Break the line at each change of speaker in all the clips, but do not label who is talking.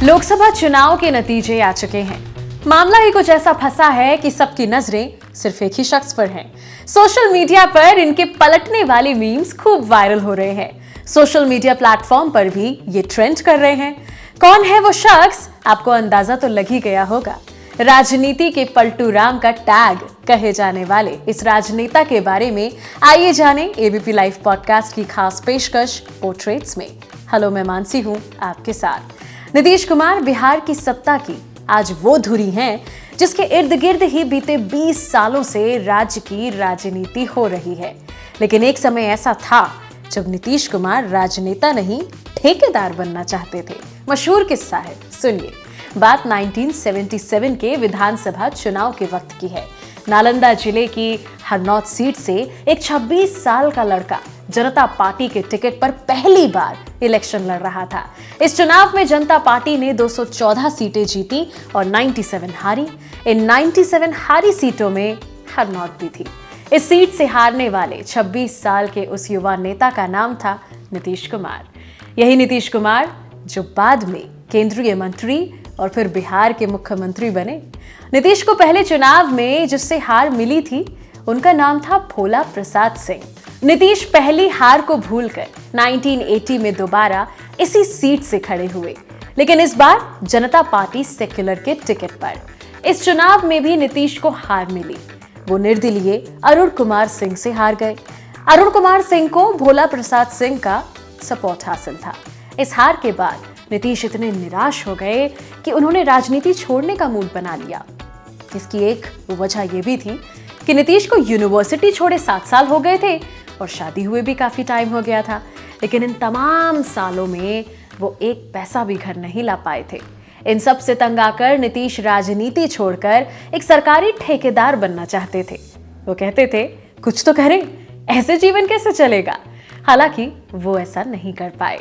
लोकसभा चुनाव के नतीजे आ चुके हैं। मामला ही कुछ ऐसा फंसा है कि सबकी नजरें सिर्फ एक ही शख्स पर हैं। सोशल मीडिया पर इनके पलटने वाले मीम्स खूब वायरल हो रहे हैं। सोशल मीडिया प्लेटफॉर्म पर भी ये ट्रेंड कर रहे हैं। कौन है वो शख्स, आपको अंदाजा तो लग ही गया होगा। राजनीति के पलटू राम का टैग कहे जाने वाले इस राजनेता के बारे में आइए जानें एबीपी लाइव पॉडकास्ट की खास पेशकश पोर्ट्रेट्स में। हेलो, मैं मानसी हूं आपके साथ। नीतीश कुमार बिहार की सत्ता की आज वो धुरी हैं जिसके इर्द गिर्द ही बीते 20 सालों से राज्य की राजनीति हो रही है। लेकिन एक समय ऐसा था जब नीतीश कुमार राजनेता नहीं ठेकेदार बनना चाहते थे। मशहूर किस्सा है, सुनिए। बात 1977 के विधानसभा चुनाव के वक्त की है। नालंदा जिले की हरनौत सीट से एक 26 साल का लड़का जनता पार्टी के टिकट पर पहली बार इलेक्शन लड़ रहा था। इस चुनाव में जनता पार्टी ने 214 सीटें जीती और 97 हारी। इन 97 हारी सीटों में हरनौत भी थी। इस सीट से हारने वाले 26 साल के उस युवा नेता का नाम था नीतीश कुमार। यही नीतीश कुमार जो बाद में केंद्रीय मंत्री और फिर बिहार के मुख्यमंत्री बने। नीतीश को पहले चुनाव में जिससे हार मिली थी उनका नाम था भोला प्रसाद सिंह। नीतीश पहली हार को भूलकर 1980 में दोबारा इसी सीट से खड़े हुए, लेकिन इस बार जनता पार्टी सेक्युलर के टिकट पर। इस चुनाव में भी नीतीश को हार मिली। वो निर्दलीय अरुण कुमार सिंह से हार गए। अरुण कुमार सिंह को भोला प्रसाद सिंह का सपोर्ट हासिल था। इस हार के बाद नीतीश इतने निराश हो गए कि उन्होंने राजनीति छोड़ने का मूड बना लिया। इसकी एक वजह यह भी थी कि नीतीश को यूनिवर्सिटी छोड़े 7 साल हो गए थे और शादी हुए भी काफी टाइम हो गया था। लेकिन इन तमाम सालों में वो एक पैसा भी घर नहीं ला पाए थे। इन सब से तंग आकर नीतीश राजनीति छोड़कर एक सरकारी ठेकेदार बनना चाहते थे। वो कहते थे कुछ तो करें, ऐसे जीवन कैसे चलेगा। हालांकि वो ऐसा नहीं कर पाए।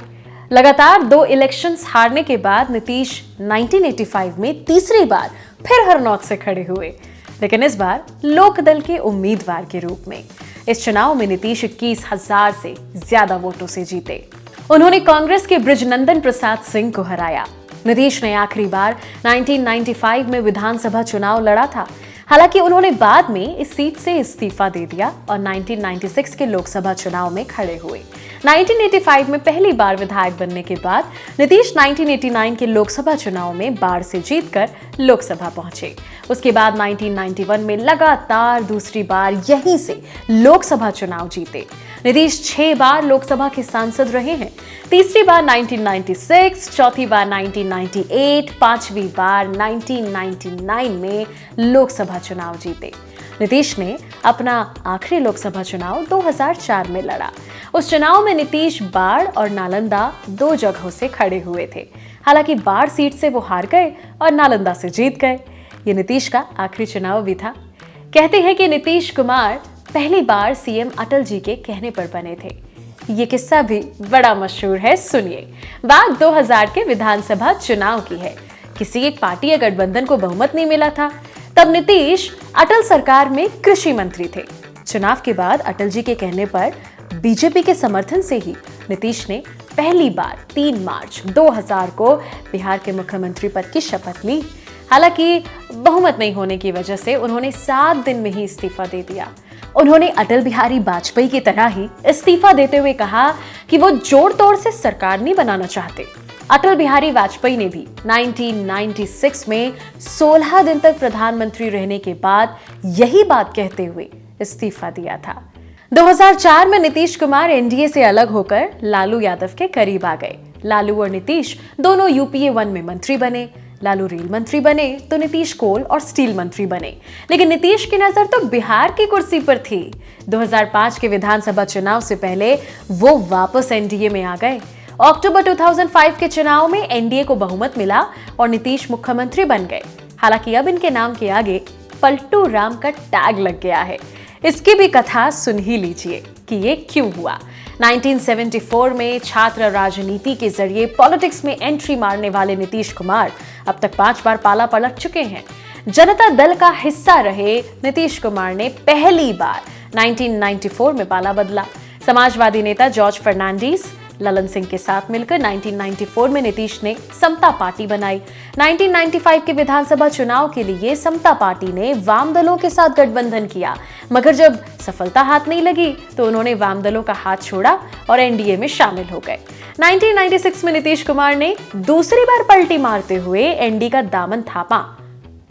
लगातार 2 इलेक्शंस हारने के बाद नीतीश 1985 में तीसरी बार फिर हरनौत से खड़े हुए, लेकिन इस बार लोकदल के उम्मीदवार के रूप में। इस चुनाव में नीतीश 21,000 से ज्यादा वोटों से जीते। उन्होंने कांग्रेस के बृजनंदन प्रसाद सिंह को हराया। नीतीश ने आखिरी बार 1995 में विधानसभा चुनाव लड़ा था। हालांकि उन्होंने बाद में इस सीट से इस्तीफा दे दिया और 1996 के लोकसभा चुनाव में खड़े हुए। 1985 में पहली बार विधायक बनने के बाद नीतीश 1989 के लोकसभा चुनाव में बाढ़ से जीतकर लोकसभा पहुंचे। उसके बाद 1991 में लगातार दूसरी बार यहीं से लोकसभा चुनाव जीते। नीतीश 6 बार लोकसभा के सांसद रहे हैं। तीसरी बार 1996, चौथी बार 1998, पांचवी बार 1999 में लोकसभा चुनाव जीते। नीतीश ने अपना आखिरी लोकसभा चुनाव 2004 में लड़ा। उस चुनाव में नीतीश बाढ़ और नालंदा 2 जगहों से खड़े हुए थे। हालांकि बाढ़ सीट से वो हार गए और नालंदा से जीत गए। ये नीतीश का आखिरी चुनाव भी था। कहते हैं कि नीतीश कुमार पहली बार सीएम अटल जी के कहने पर बने थे। ये किस्सा भी बड़ा मशहूर है, सुनिए। बात 2000 के विधानसभा चुनाव की है। किसी एक पार्टी या गठबंधन को बहुमत नहीं मिला था। तब नीतीश अटल सरकार में कृषि मंत्री थे। चुनाव के बाद अटल जी के कहने पर बीजेपी के समर्थन से ही नीतीश ने पहली बार 3 मार्च 2000 को बिहार के मुख्यमंत्री पद की शपथ ली। हालांकि बहुमत नहीं होने की वजह से उन्होंने 7 दिन में ही इस्तीफा दे दिया। उन्होंने अटल बिहारी वाजपेयी की तरह ही इस्तीफा देते हुए कहा कि वो जोड़ तोड़ से सरकार नहीं बनाना चाहते। अटल बिहारी वाजपेयी ने भी 1996 में 16 दिन तक प्रधानमंत्री रहने के बाद यही बात कहते हुए इस्तीफा दिया था। 2004 में नीतीश कुमार एनडीए से अलग होकर लालू यादव के करीब आ गए। लालू और नीतीश दोनों यूपीए 1 में मंत्री बने। लालू रेल मंत्री बने तो नीतीश कोल और स्टील मंत्री बने। लेकिन नीतीश की नजर तो बिहार की कुर्सी पर थी। 2005 के विधानसभा चुनाव से पहले वो वापस एनडीए में आ गए। अक्टूबर 2005 के चुनाव में एनडीए को बहुमत मिला और नीतीश मुख्यमंत्री बन गए। हालांकि अब इनके नाम के आगे पलटू राम का टैग लग गया है। इसकी भी कथा सुन ही लीजिए कि ये क्यों हुआ। 1974 में छात्र राजनीति के जरिए पॉलिटिक्स में एंट्री मारने वाले नीतीश कुमार अब तक 5 बार पाला पलट चुके हैं। जनता दल का हिस्सा रहे नीतीश कुमार ने पहली बार 1994 में पाला बदला। समाजवादी नेता जॉर्ज फर्नांडीज, ललन सिंह के साथ मिलकर 1994 में नीतीश ने समता पार्टी बनाई। 1995 के विधानसभा चुनाव के लिए समता पार्टी ने वाम दलों के साथ गठबंधन किया, मगर जब सफलता हाथ नहीं लगी तो उन्होंने वाम दलों का हाथ छोड़ा और एनडीए में शामिल हो गए। 1996 में नीतीश कुमार ने दूसरी बार पलटी मारते हुए एनडीए का दामन थामा।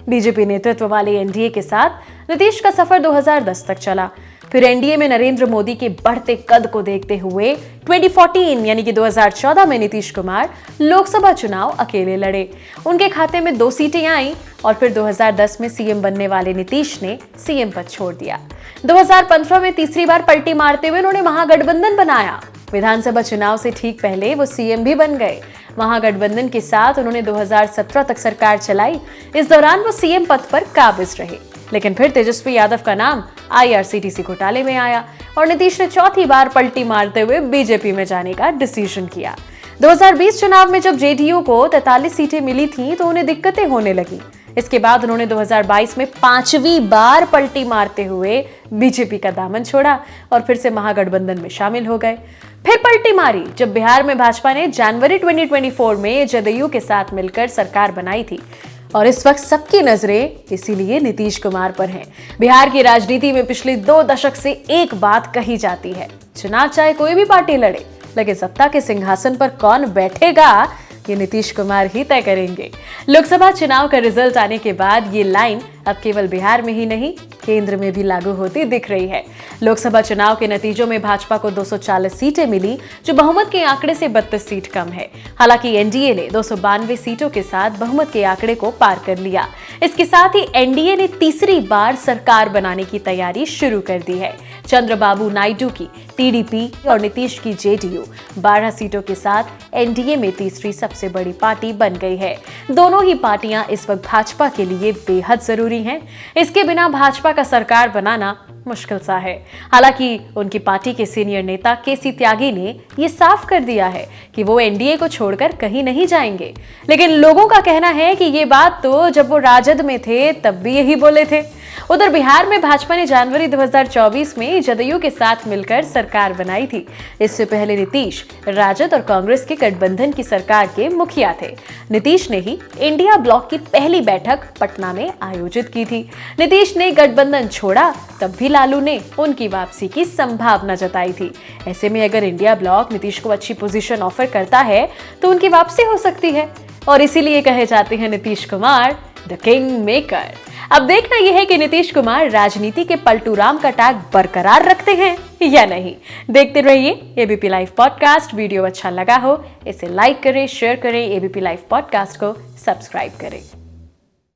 बीजेपी नेतृत्व वाले एनडीए के साथ नीतीश का सफर 2010 तक चला। फिर एनडीए में नरेंद्र मोदी के बढ़ते कद को देखते हुए 2014 यानी कि 2014 में नीतीश कुमार लोकसभा चुनाव अकेले लड़े। उनके खाते में 2 सीटें आईं और फिर 2010 में सीएम बनने वाले नीतीश ने सीएम पद छोड़ दिया। 2015 में तीसरी बार पलटी मारते हुए उन्होंने महागठबंधन बनाया। विधानसभा चुनाव से ठीक पहले वो सीएम भी बन गए। महागठबंधन के साथ उन्होंने 2017 तक सरकार चलाई। इस दौरान वो सीएम पद पर काबिज रहे, लेकिन फिर तेजस्वी यादव का नाम आईआरसीटीसी घोटाले में आया और नीतीश ने चौथी बार पलटी मारते हुए बीजेपी में जाने का डिसीजन किया। 2020 चुनाव में जब जेडीयू को 43 सीटें मिली थी तो उन्हें दिक्कतें होने लगी। इसके बाद उन्होंने 2022 में 5वीं बार पलटी मारते हुए बीजेपी का दामन छोड़ा और फिर से महागठबंधन में शामिल हो गए। फिर पलटी मारी जब बिहार में भाजपा ने जनवरी 2024 में जदयू के साथ मिलकर सरकार बनाई थी और इस वक्त सबकी नजरें इसीलिए नीतीश कुमार पर हैं। बिहार की राजनीति में पिछले 2 दशक से एक बात कही जाती है, चुनाव चाहे कोई भी पार्टी लड़े, लेकिन सत्ता के सिंहासन पर कौन बैठेगा ये नीतीश कुमार ही तय करेंगे। लोकसभा चुनाव का रिजल्ट आने के बाद ये लाइन अब केवल बिहार में ही नहीं, केंद्र में भी लागू होती दिख रही है। लोकसभा चुनाव के नतीजों में भाजपा को 240 सीटें मिली, जो बहुमत के आंकड़े से 32 सीट कम है। हालांकि एनडीए ने 292 सीटों के साथ बहुमत के आंकड़े को पार कर लिया। इसके साथ ही एनडीए ने तीसरी बार सरकार बनाने की तैयारी शुरू कर दी है। चंद्रबाबू नायडू की टीडीपी और नीतीश की जेडीयू 12 सीटों के साथ एनडीए में तीसरी सबसे बड़ी पार्टी बन गई है। दोनों ही पार्टियां इस वक्त भाजपा के लिए बेहद जरूरी हैं। इसके बिना भाजपा का सरकार बनाना मुश्किल सा है। हालांकि उनकी पार्टी के सीनियर नेता केसी त्यागी ने ये साफ कर दिया है कि वो एनडीए को छोड़कर कहीं नहीं जाएंगे, लेकिन लोगों का कहना है कि ये बात तो जब वो राजद में थे तब भी यही बोले थे। उधर बिहार में भाजपा ने जनवरी 2024 में जदयू के साथ मिलकर सरकार बनाई थी। इससे पहले नीतीश राजद और कांग्रेस के गठबंधन की सरकार के मुखिया थे। नीतीश ने ही इंडिया ब्लॉक की पहली बैठक पटना में आयोजित की थी। नीतीश ने गठबंधन छोड़ा तब भी लालू ने उनकी वापसी की संभावना जताई थी। ऐसे में अगर इंडिया ब्लॉक नीतीश को अच्छी पोजीशन ऑफर करता है तो उनकी वापसी हो सकती है और इसीलिए कहे जाते हैं Nitish Kumar the king maker. अब देखना यह है कि नीतीश कुमार राजनीति के पलटू राम का टैग बरकरार रखते हैं या नहीं। देखते रहिए एबीपी लाइव पॉडकास्ट। वीडियो अच्छा लगा हो इसे लाइक करें, शेयर करें, एबीपी लाइव पॉडकास्ट को सब्सक्राइब करें।